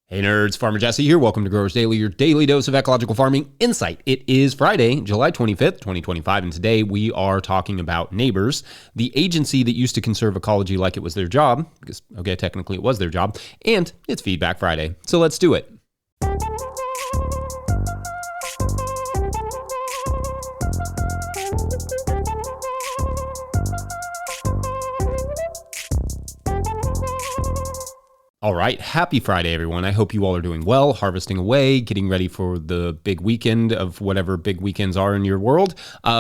Hey nerds, Farmer Jesse here. Welcome to Growers Daily, your daily dose of ecological farming insight. It is Friday, July 25th, 2025, and today we are talking about Neighbors, the agency that used to conserve ecology like it was their job, because, okay, technically it was their job, and it's Feedback Friday. So let's do it. All right, happy Friday, everyone. I hope you all are doing well, harvesting away, getting ready for the big weekend of whatever big weekends are in your world.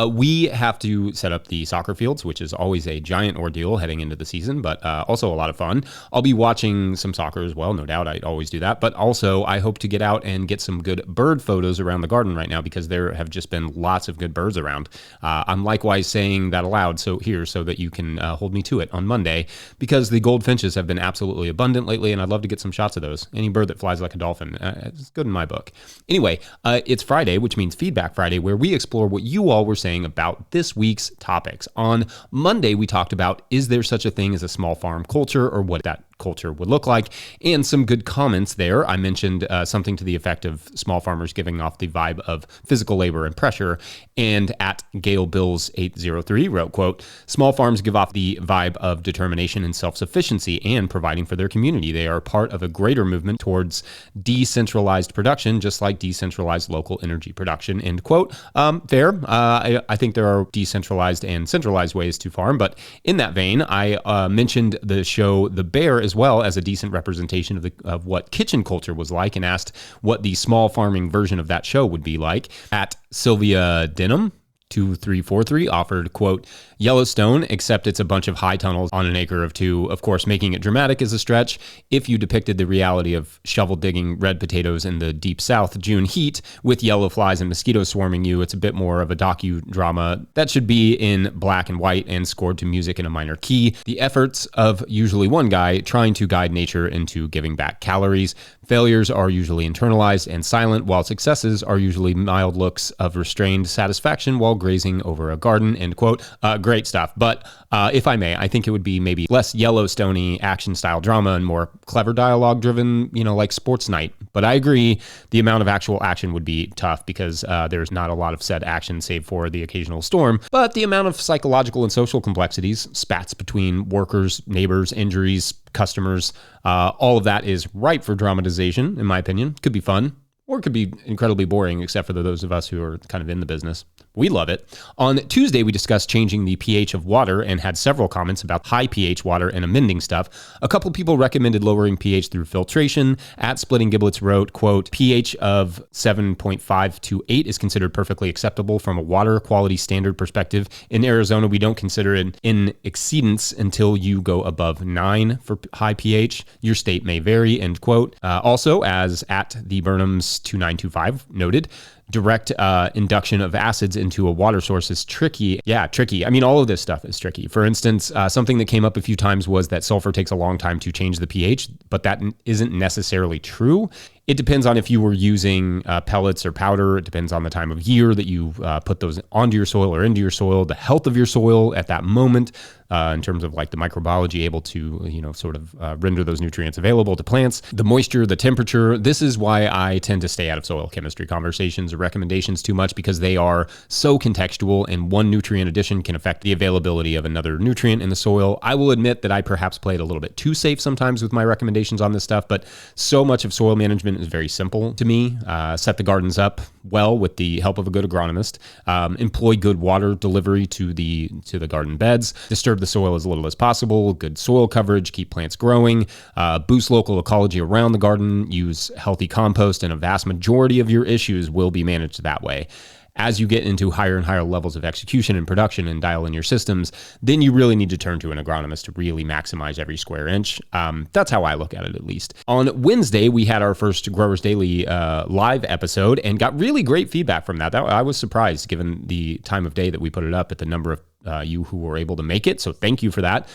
We have to set up the soccer fields, which is always a giant ordeal heading into the season, but also a lot of fun. I'll be watching some soccer as well, no doubt. I always do that. But also, I hope to get out and get some good bird photos around the garden right now because there have just been lots of good birds around. I'm likewise saying that aloud so that you can hold me to it on Monday because the goldfinches have been absolutely abundant lately, and I'd love to get some shots of those. Any bird that flies like a dolphin, it's good in my book. Anyway, it's Friday, which means Feedback Friday, where we explore what you all were saying about this week's topics. On Monday, we talked about, is there such a thing as a small farm culture, or what that culture would look like, and some good comments there. I mentioned something to the effect of small farmers giving off the vibe of physical labor and pressure, and at Gail Bills 803 wrote, quote, small farms give off the vibe of determination and self-sufficiency and providing for their community. They are part of a greater movement towards decentralized production, just like decentralized local energy production, end quote. Fair. I think there are decentralized and centralized ways to farm, but in that vein, I mentioned the show The Bear as well as a decent representation of what kitchen culture was like, and asked what the small farming version of that show would be like. At Sylvia Denham 2343 offered, quote, Yellowstone, except it's a bunch of high tunnels on an acre of two. Of course, making it dramatic is a stretch. If you depicted the reality of shovel digging red potatoes in the deep south June heat with yellow flies and mosquitoes swarming you, it's a bit more of a docudrama that should be in black and white and scored to music in a minor key. The efforts of usually one guy trying to guide nature into giving back calories. Failures are usually internalized and silent, while successes are usually mild looks of restrained satisfaction while grazing over a garden, end quote. Great stuff. But if I may, I think it would be maybe less Yellowstone-y action-style drama and more clever dialogue-driven, like Sports Night. But I agree, the amount of actual action would be tough because there's not a lot of said action save for the occasional storm. But the amount of psychological and social complexities, spats between workers, neighbors, injuries, customers, all of that is ripe for dramatization, in my opinion. Could be fun, or it could be incredibly boring, except for those of us who are kind of in the business. We love it. On Tuesday, we discussed changing the pH of water and had several comments about high pH water and amending stuff. A couple people recommended lowering pH through filtration. At Splitting Giblets wrote, quote, pH of 7.5 to 8 is considered perfectly acceptable from a water quality standard perspective. In Arizona, we don't consider it in exceedance until you go above 9 for high pH. Your state may vary, end quote. Also, as at the Burnham's 2925 noted, direct induction of acids into a water source is tricky. Yeah, tricky. I mean, all of this stuff is tricky. For instance, something that came up a few times was that sulfur takes a long time to change the pH, but that isn't necessarily true. It depends on if you were using pellets or powder. It depends on the time of year that you put those onto your soil or into your soil, the health of your soil at that moment, in terms of like the microbiology able to, render those nutrients available to plants, the moisture, the temperature. This is why I tend to stay out of soil chemistry conversations or recommendations too much, because they are so contextual, and one nutrient addition can affect the availability of another nutrient in the soil. I will admit that I perhaps played a little bit too safe sometimes with my recommendations on this stuff, but so much of soil management is very simple to me. Set the gardens up well with the help of a good agronomist. Employ good water delivery to the garden beds. Disturb the soil as little as possible. Good soil coverage. Keep plants growing. Boost local ecology around the garden. Use healthy compost, and a vast majority of your issues will be managed that way. As you get into higher and higher levels of execution and production and dial in your systems, then you really need to turn to an agronomist to really maximize every square inch. That's how I look at it, at least. On Wednesday, we had our first Growers Daily live episode and got really great feedback from that. I was surprised, given the time of day that we put it up, at the number of you who were able to make it. So thank you for that.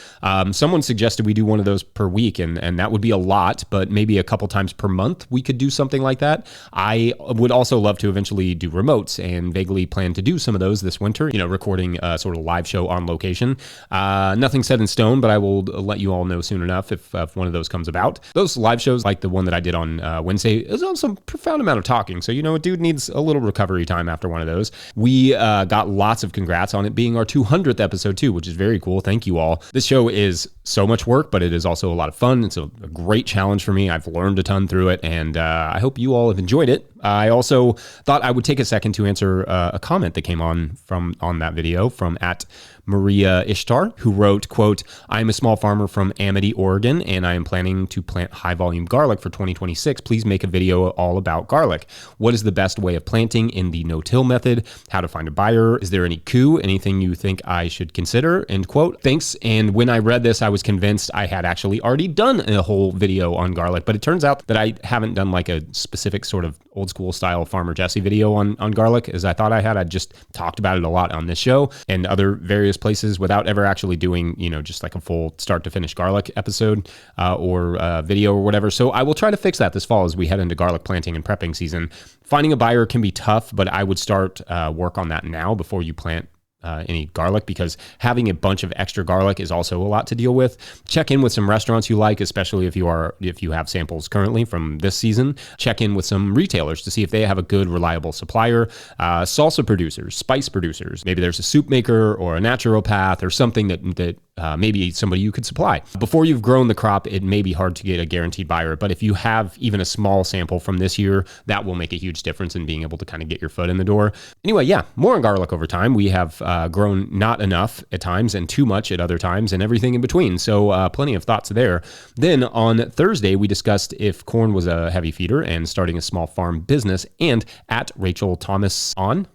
Someone suggested we do one of those per week, and that would be a lot, but maybe a couple times per month we could do something like that. I would also love to eventually do remotes and vaguely plan to do some of those this winter, recording a sort of live show on location. Nothing set in stone, but I will let you all know soon enough if one of those comes about. Those live shows, like the one that I did on Wednesday, is on some profound amount of talking. So, a dude needs a little recovery time after one of those. We got lots of congrats on it being our 200th episode too, which is very cool. Thank you all. This show is so much work, but it is also a lot of fun. It's a great challenge for me. I've learned a ton through it, and I hope you all have enjoyed it. I also thought I would take a second to answer a comment that came on that video from @Maria Ishtar, who wrote, quote, "I'm a small farmer from Amity, Oregon, and I am planning to plant high volume garlic for 2026. Please make a video all about garlic. What is the best way of planting in the no-till method? How to find a buyer? Is there any coup? Anything you think I should consider?" End quote. Thanks. And when I read this, I was convinced I had actually already done a whole video on garlic, but it turns out that I haven't done like a specific sort of old school style Farmer Jesse video on garlic as I thought I had. I just talked about it a lot on this show and other various places without ever actually doing, just like a full start to finish garlic episode or video or whatever. So I will try to fix that this fall as we head into garlic planting and prepping season. Finding a buyer can be tough, but I would start work on that now before you plant any garlic, because having a bunch of extra garlic is also a lot to deal with. Check in with some restaurants you like, especially if you have samples currently from this season. Check in with some retailers to see if they have a good, reliable supplier. Salsa producers, spice producers. Maybe there's a soup maker or a naturopath or something that maybe somebody you could supply. Before you've grown the crop, it may be hard to get a guaranteed buyer, but if you have even a small sample from this year, that will make a huge difference in being able to kind of get your foot in the door. Anyway, yeah, more on garlic over time. We have grown not enough at times and too much at other times and everything in between. So plenty of thoughts there. Then on Thursday, we discussed if corn was a heavy feeder and starting a small farm business, and @Rachel Thomas on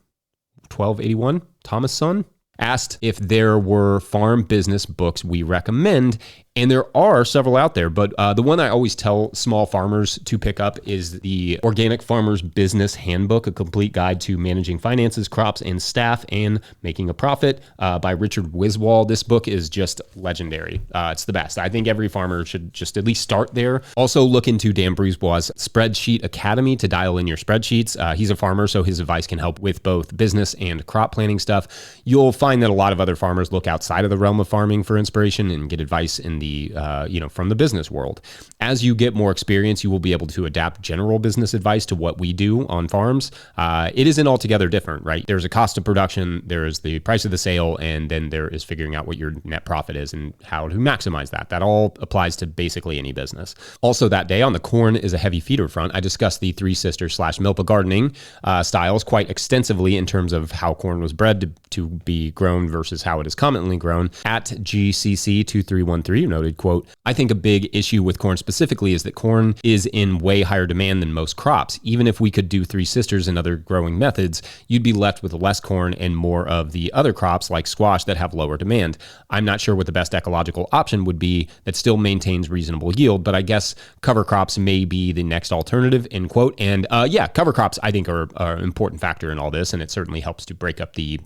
1281 Thomas son asked if there were farm business books we recommend. And there are several out there, but the one I always tell small farmers to pick up is the Organic Farmer's Business Handbook, a complete guide to managing finances, crops, and staff, and making a profit by Richard Wiswall. This book is just legendary. It's the best. I think every farmer should just at least start there. Also look into Dan Brisebois' Spreadsheet Academy to dial in your spreadsheets. He's a farmer, so his advice can help with both business and crop planning stuff. You'll find that a lot of other farmers look outside of the realm of farming for inspiration and get advice in the from the business world. As you get more experience, you will be able to adapt general business advice to what we do on farms. It isn't altogether different, right? There's a cost of production, there is the price of the sale, and then there is figuring out what your net profit is and how to maximize that. That all applies to basically any business. Also that day on the corn is a heavy feeder front, I discussed the Three Sisters / Milpa gardening styles quite extensively in terms of how corn was bred to be grown versus how it is commonly grown. @GCC2313 noted, quote, "I think a big issue with corn specifically is that corn is in way higher demand than most crops. Even if we could do Three Sisters and other growing methods, you'd be left with less corn and more of the other crops like squash that have lower demand. I'm not sure what the best ecological option would be that still maintains reasonable yield, but I guess cover crops may be the next alternative," end quote. And yeah, cover crops I think are an important factor in all this, and it certainly helps to break up the,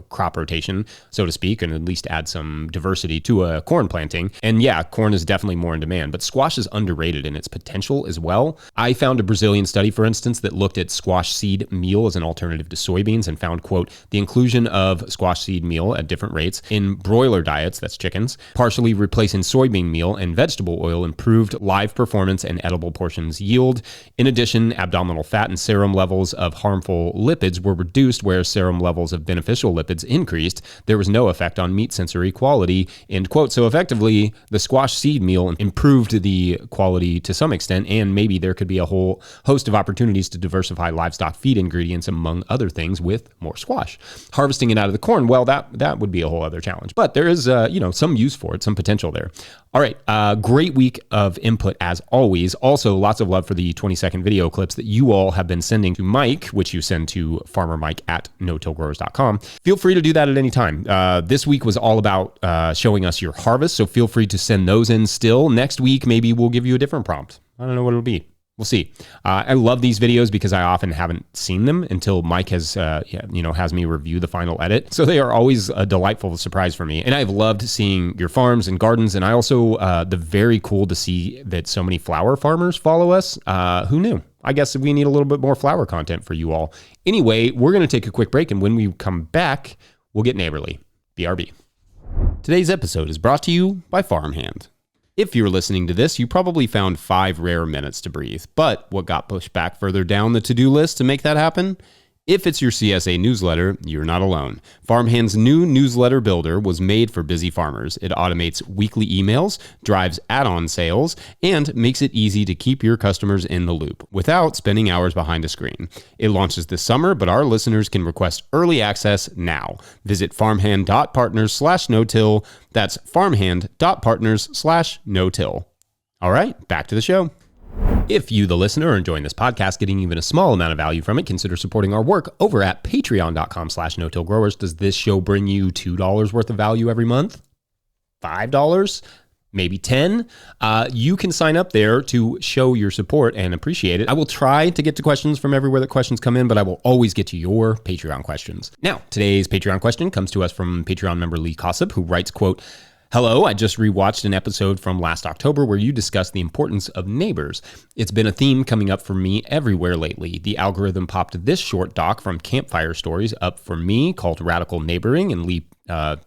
crop rotation, so to speak, and at least add some diversity to a corn planting. And yeah, corn is definitely more in demand, but squash is underrated in its potential as well. I found a Brazilian study, for instance, that looked at squash seed meal as an alternative to soybeans and found, quote, "The inclusion of squash seed meal at different rates in broiler diets," that's chickens, "partially replacing soybean meal and vegetable oil improved live performance and edible portions yield. In addition, abdominal fat and serum levels of harmful lipids were reduced, whereas serum levels of beneficial lipids increased. There was no effect on meat sensory quality," end quote. So effectively, the squash seed meal improved the quality to some extent, and maybe there could be a whole host of opportunities to diversify livestock feed ingredients, among other things, with more squash. Harvesting it out of the corn, well, that would be a whole other challenge. But there is, some use for it, some potential there. All right, great week of input as always. Also, lots of love for the 20-second video clips that you all have been sending to Mike, which you send to farmermike@notillgrowers.com. Feel free to do that at any time. This week was all about showing us your harvest, so feel free to send those in still. Next week, maybe we'll give you a different prompt. I don't know what it'll be. We'll see. I love these videos because I often haven't seen them until Mike has, has me review the final edit. So they are always a delightful surprise for me. And I've loved seeing your farms and gardens. And I also, the very cool to see that so many flower farmers follow us. Who knew? I guess we need a little bit more flower content for you all. Anyway, we're going to take a quick break. And when we come back, we'll get neighborly. BRB. Today's episode is brought to you by Farmhand. If you're listening to this, you probably found 5 rare minutes to breathe. But what got pushed back further down the to-do list to make that happen? If it's your CSA newsletter, you're not alone. Farmhand's new newsletter builder was made for busy farmers. It automates weekly emails, drives add-on sales, and makes it easy to keep your customers in the loop without spending hours behind a screen. It launches this summer, but our listeners can request early access now. Visit farmhand.partners/no-till. That's farmhand.partners/no-till. All right, back to the show. If you, the listener, are enjoying this podcast, getting even a small amount of value from it, consider supporting our work over at patreon.com/no-till-growers. Does this show bring you $2 worth of value every month? $5? Maybe 10? You can sign up there to show your support and appreciate it. I will try to get to questions from everywhere that questions come in, but I will always get to your Patreon questions. Now, today's Patreon question comes to us from Patreon member Lee Kossip, who writes, quote, "Hello, I just rewatched an episode from last October where you discussed the importance of neighbors. It's been a theme coming up for me everywhere lately. The algorithm popped this short doc from Campfire Stories up for me called Radical Neighboring, and Lee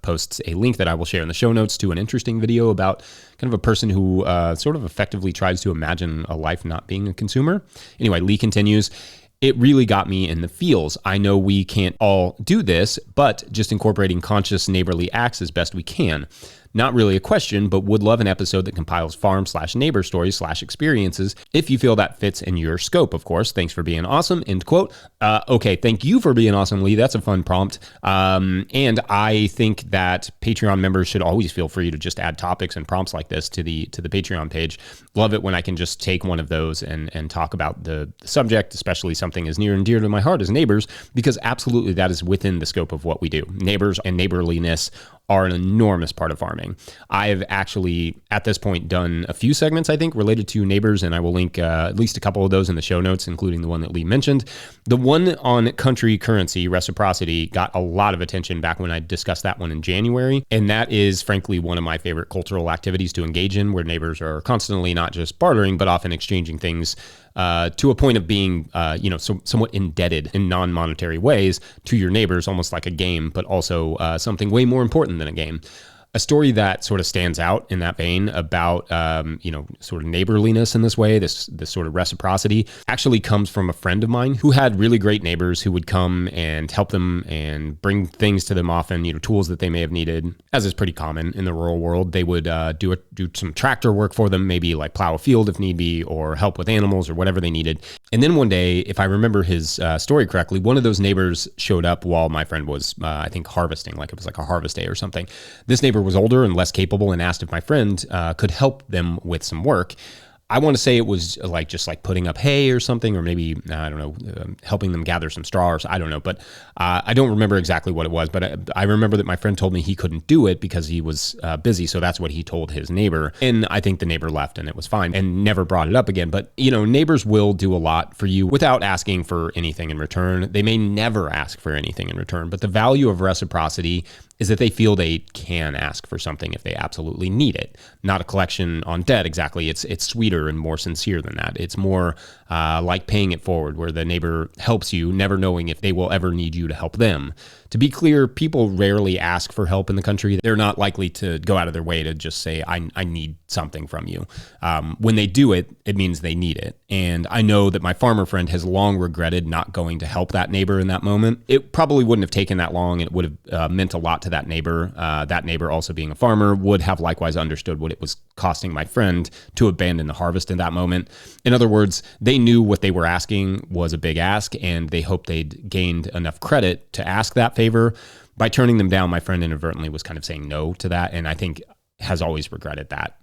posts a link that I will share in the show notes to an interesting video about kind of a person who sort of effectively tries to imagine a life not being a consumer. Anyway, Lee continues, "It really got me in the feels. I know we can't all do this, but just incorporating conscious neighborly acts as best we can. Not really a question, but would love an episode that compiles farm/neighbor stories/experiences if you feel that fits in your scope, of course. Thanks for being awesome." End quote. Okay, thank you for being awesome, Lee. That's a fun prompt. And I think that Patreon members should always feel free to just add topics and prompts like this to the Patreon page. Love it when I can just take one of those and talk about the subject, especially something as near and dear to my heart as neighbors, because absolutely that is within the scope of what we do. Neighbors and neighborliness are an enormous part of farming. I've actually, at this point, done a few segments, I think, related to neighbors, and I will link at least a couple of those in the show notes, including the one that Lee mentioned. The one on country currency, reciprocity, got a lot of attention back when I discussed that one in January, and that is, frankly, one of my favorite cultural activities to engage in, where neighbors are constantly not just bartering, but often exchanging things to a point of being, somewhat indebted in non-monetary ways to your neighbors, almost like a game, but also something way more important than a game. A story that sort of stands out in that vein about, sort of neighborliness in this way, this sort of reciprocity, actually comes from a friend of mine who had really great neighbors who would come and help them and bring things to them often, tools that they may have needed, as is pretty common in the rural world. They would do some tractor work for them, maybe like plow a field if need be, or help with animals or whatever they needed. And then one day, if I remember his story correctly, one of those neighbors showed up while my friend was, I think, harvesting, like it was like a harvest day or something. This neighbor was older and less capable and asked if my friend could help them with some work. I want to say it was just putting up hay or something, or maybe, I don't know, helping them gather some straw, or I don't know, but I don't remember exactly what it was, but I remember that my friend told me he couldn't do it because he was busy, so that's what he told his neighbor, and I think the neighbor left and it was fine and never brought it up again. But, neighbors will do a lot for you without asking for anything in return. They may never ask for anything in return, but the value of reciprocity is that they feel they can ask for something if they absolutely need it. Not a collection on debt exactly. It's sweeter and more sincere than that. It's more like paying it forward, where the neighbor helps you, never knowing if they will ever need you to help them. To be clear, people rarely ask for help in the country. They're not likely to go out of their way to just say, I need something from you. When they do it, it means they need it. And I know that my farmer friend has long regretted not going to help that neighbor in that moment. It probably wouldn't have taken that long, and it would have meant a lot to that neighbor. That neighbor, also being a farmer, would have likewise understood what it was costing my friend to abandon the harvest in that moment. In other words, they knew what they were asking was a big ask, and they hoped they'd gained enough credit to ask that favor. By turning them down, my friend inadvertently was kind of saying no to that, and I think has always regretted that.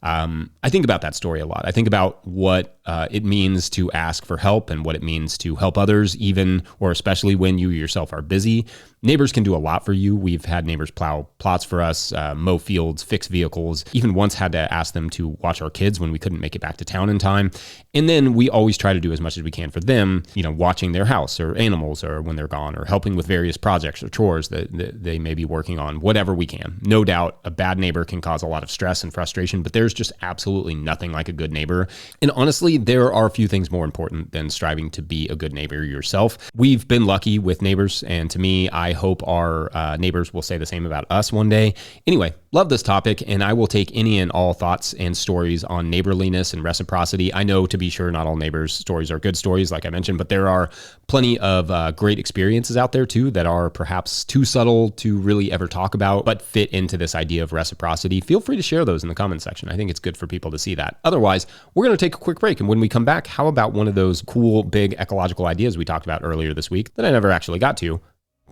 I think about that story a lot. I think about what it means to ask for help and what it means to help others, even or especially when you yourself are busy. Neighbors can do a lot for you. We've had neighbors plow plots for us, mow fields, fix vehicles, even once had to ask them to watch our kids when we couldn't make it back to town in time. And then we always try to do as much as we can for them, watching their house or animals or when they're gone, or helping with various projects or chores that they may be working on, whatever we can. No doubt a bad neighbor can cause a lot of stress and frustration, but there's just absolutely nothing like a good neighbor. And honestly, there are a few things more important than striving to be a good neighbor yourself. We've been lucky with neighbors, and to me, I hope our neighbors will say the same about us one day. Anyway, love this topic, and I will take any and all thoughts and stories on neighborliness and reciprocity. I know, to be sure, not all neighbors' stories are good stories, like I mentioned, but there are plenty of great experiences out there too that are perhaps too subtle to really ever talk about, but fit into this idea of reciprocity. Feel free to share those in the comment section. I think it's good for people to see that. Otherwise, we're going to take a quick break, and when we come back, how about one of those cool, big ecological ideas we talked about earlier this week that I never actually got to?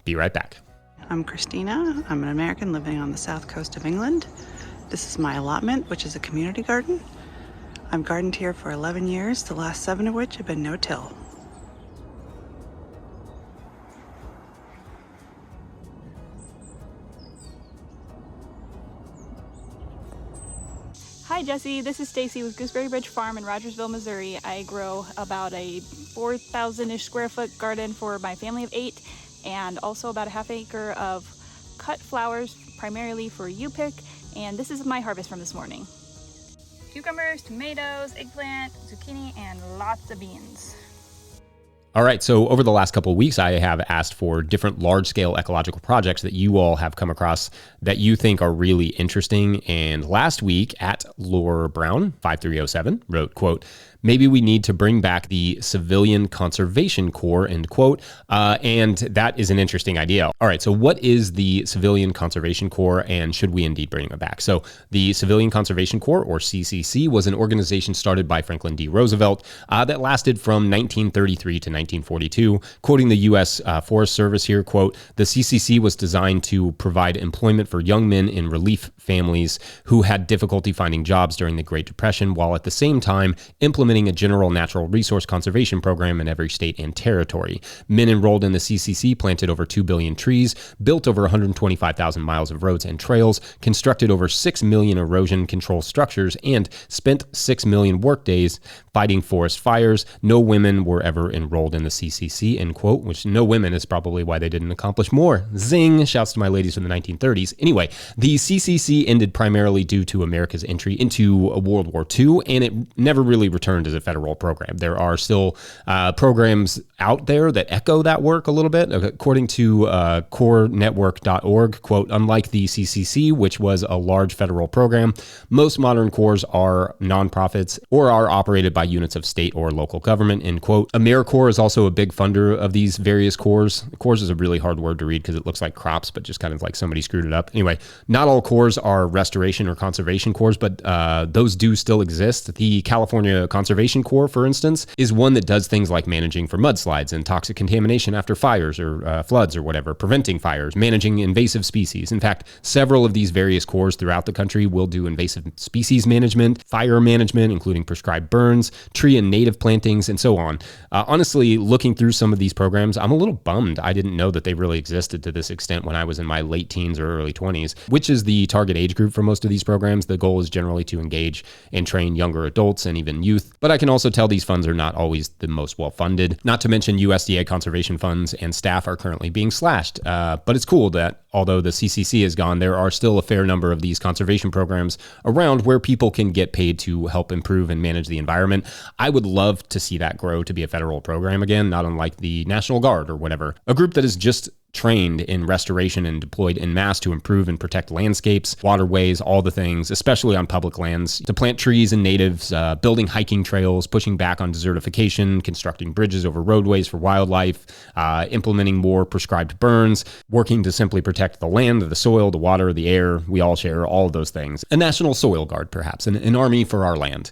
Be right back. I'm Christina. I'm an American living on the south coast of England. This is my allotment, which is a community garden. I've gardened here for 11 years, the last 7 of which have been no-till. Hi Jesse, this is Stacy with Gooseberry Bridge Farm in Rogersville, Missouri. I grow about a 4,000-ish square foot garden for my family of 8, and also about a half acre of cut flowers, primarily for you-pick, and this is my harvest from this morning. Cucumbers, tomatoes, eggplant, zucchini, and lots of beans. All right, so over the last couple of weeks, I have asked for different large-scale ecological projects that you all have come across that you think are really interesting. And last week, at Laura Brown 5307 wrote, quote, "Maybe we need to bring back the Civilian Conservation Corps," end quote. And that is an interesting idea. All right, so what is the Civilian Conservation Corps, and should we indeed bring it back? So the Civilian Conservation Corps, or CCC, was an organization started by Franklin D. Roosevelt that lasted from 1933 to 1942. Quoting the U.S. Forest Service here, quote, "The CCC was designed to provide employment for young men in relief families who had difficulty finding jobs during the Great Depression, while at the same time implementing a general natural resource conservation program in every state and territory. Men enrolled in the CCC planted over 2 billion trees, built over 125,000 miles of roads and trails, constructed over 6 million erosion control structures, and spent 6 million workdays fighting forest fires. No women were ever enrolled in the CCC," end quote, which no women is probably why they didn't accomplish more. Zing! Shouts to my ladies from the 1930s. Anyway, the CCC ended primarily due to America's entry into World War II, and it never really returned as a federal program. There are still programs out there that echo that work a little bit. According to corenetwork.org, quote, "Unlike the CCC, which was a large federal program, most modern corps are nonprofits or are operated by units of state or local government," end quote. AmeriCorps is also a big funder of these various corps. Corps is a really hard word to read because it looks like crops, but just kind of like somebody screwed it up. Anyway, not all corps are restoration or conservation corps, but those do still exist. The California Conservation Corps, for instance, is one that does things like managing for mudslides and toxic contamination after fires or floods or whatever, preventing fires, managing invasive species. In fact, several of these various corps throughout the country will do invasive species management, fire management, including prescribed burns, tree and native plantings, and so on. Honestly, looking through some of these programs, I'm a little bummed I didn't know that they really existed to this extent when I was in my late teens or early 20s, which is the target age group for most of these programs. The goal is generally to engage and train younger adults and even youth, but I can also tell these funds are not always the most well-funded. Not to mention USDA conservation funds and staff are currently being slashed. But it's cool that although the CCC is gone, there are still a fair number of these conservation programs around where people can get paid to help improve and manage the environment. I would love to see that grow to be a federal program again, not unlike the National Guard or whatever. A group that is just trained in restoration and deployed en masse to improve and protect landscapes, waterways, all the things, especially on public lands, to plant trees and natives, building hiking trails, pushing back on desertification, constructing bridges over roadways for wildlife, implementing more prescribed burns, working to simply protect the land, the soil, the water, the air. We all share all of those things. A National Soil Guard, perhaps, an army for our land.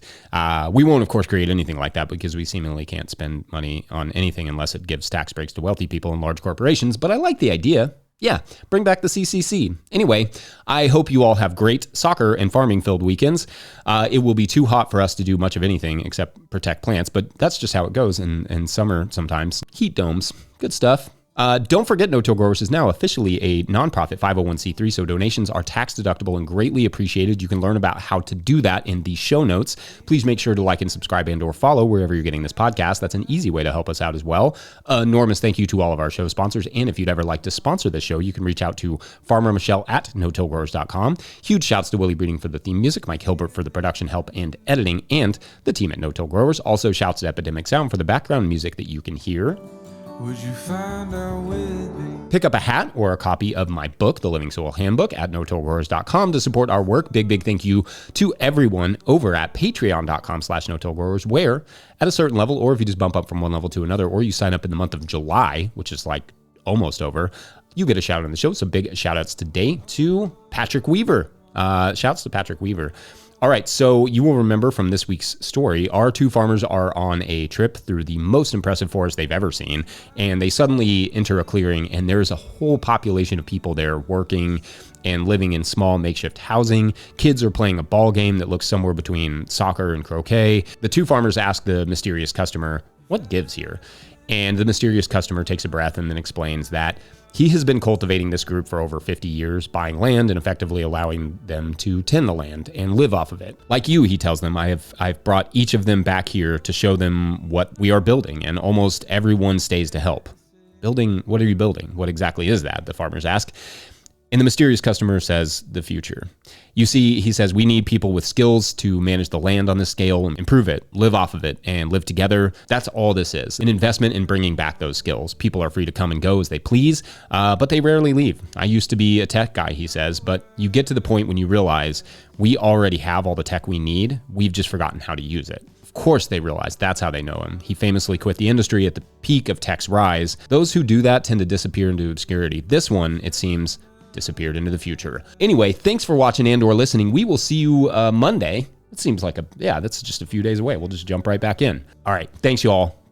We won't, of course, create anything like that because we seemingly can't spend money on anything unless it gives tax breaks to wealthy people and large corporations, but I like the idea. Yeah, bring back the CCC. Anyway, I hope you all have great soccer and farming filled weekends. It will be too hot for us to do much of anything except protect plants, but that's just how it goes in summer sometimes. Heat domes, good stuff. Don't forget No-Till Growers is now officially a nonprofit 501c3, so donations are tax deductible and greatly appreciated. You can learn about how to do that in the show notes. Please make sure to like and subscribe and or follow wherever you're getting this podcast. That's an easy way to help us out as well. Enormous thank you to all of our show sponsors, and if you'd ever like to sponsor this show, you can reach out to Farmer Michelle at notillgrowers.com. Huge shouts to Willie Breeding for the theme music, Mike Hilbert for the production help and editing, and the team at No-Till Growers. Also shouts to Epidemic Sound for the background music that you can hear. Would you find out with me? Pick up a hat or a copy of my book, The Living Soil Handbook, at notillgrowers.com to support our work. Big thank you to everyone over at patreon.com/notillgrowers, where at a certain level, or if you just bump up from one level to another, or you sign up in the month of July, which is like almost over, you get a shout out on the show. So big shout outs today to Patrick Weaver. Shouts to Patrick Weaver. All right, so you will remember from this week's story, our two farmers are on a trip through the most impressive forest they've ever seen, and they suddenly enter a clearing, and there's a whole population of people there working and living in small makeshift housing. Kids are playing a ball game that looks somewhere between soccer and croquet. The two farmers ask the mysterious customer, "What gives here?" And the mysterious customer takes a breath and then explains that he has been cultivating this group for over 50 years, buying land and effectively allowing them to tend the land and live off of it. Like you, he tells them, I've brought each of them back here to show them what we are building, and almost everyone stays to help. Building? What are you building? What exactly is that? The farmers ask. And the mysterious customer says, the future. You see, he says, we need people with skills to manage the land on this scale and improve it, live off of it, and live together. That's all this is, an investment in bringing back those skills. People are free to come and go as they please, but they rarely leave. I used to be a tech guy, he says, but you get to the point when you realize we already have all the tech we need. We've just forgotten how to use it. Of course they realize that's how they know him. He famously quit the industry at the peak of tech's rise. Those who do that tend to disappear into obscurity. This one, it seems, disappeared into the future. Anyway, thanks for watching and or listening. We will see you Monday. It seems like that's just a few days away. We'll just jump right back in. All right. Thanks, you all.